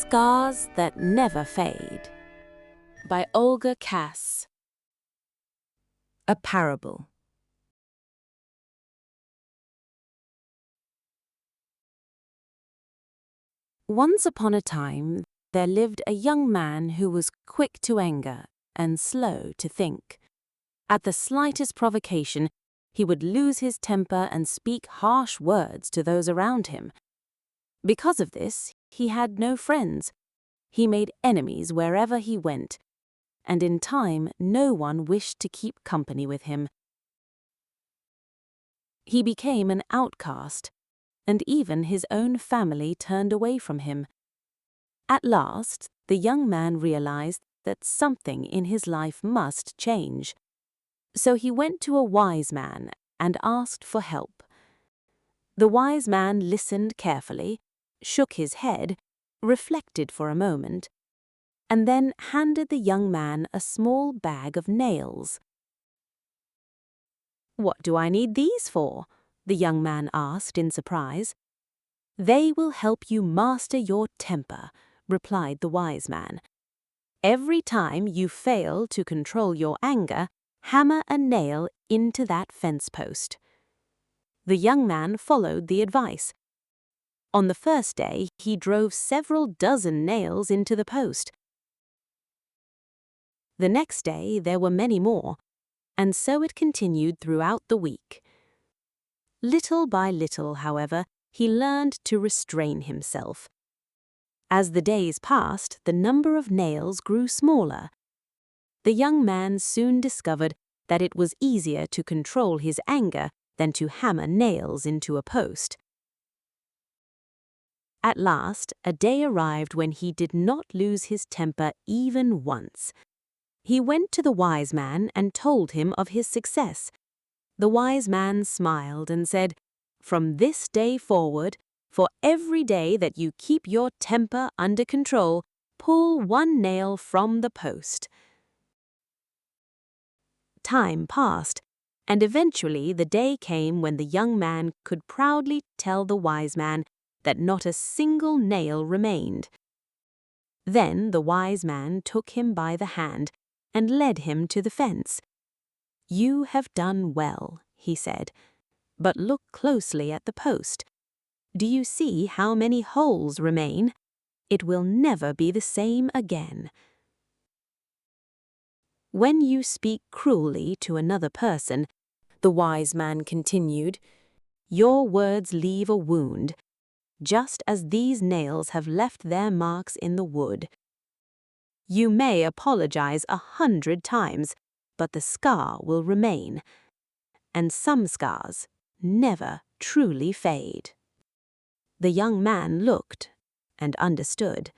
Scars That Never Fade by Olga Kass. A parable. Once upon a time, there lived a young man who was quick to anger and slow to think. At the slightest provocation, he would lose his temper and speak harsh words to those around him. Because of this, he had no friends. He made enemies wherever he went, and in time no one wished to keep company with him. He became an outcast, and even his own family turned away from him. At last, the young man realized that something in his life must change. So he went to a wise man and asked for help. The wise man listened carefully, shook his head, reflected for a moment, and then handed the young man a small bag of nails. "What do I need these for?" the young man asked in surprise. "They will help you master your temper," replied the wise man. "Every time you fail to control your anger, hammer a nail into that fence post." The young man followed the advice. On the first day, he drove several dozen nails into the post. The next day, there were many more, and so it continued throughout the week. Little by little, however, he learned to restrain himself. As the days passed, the number of nails grew smaller. The young man soon discovered that it was easier to control his anger than to hammer nails into a post. At last, a day arrived when he did not lose his temper even once. He went to the wise man and told him of his success. The wise man smiled and said, "From this day forward, for every day that you keep your temper under control, pull one nail from the post." Time passed, and eventually the day came when the young man could proudly tell the wise man that not a single nail remained. Then the wise man took him by the hand and led him to the fence. "You have done well," he said, "but look closely at the post. Do you see how many holes remain? It will never be the same again." "When you speak cruelly to another person," the wise man continued, "your words leave a wound, just as these nails have left their marks in the wood. You may apologize 100 times, but the scar will remain, and some scars never truly fade." The young man looked and understood.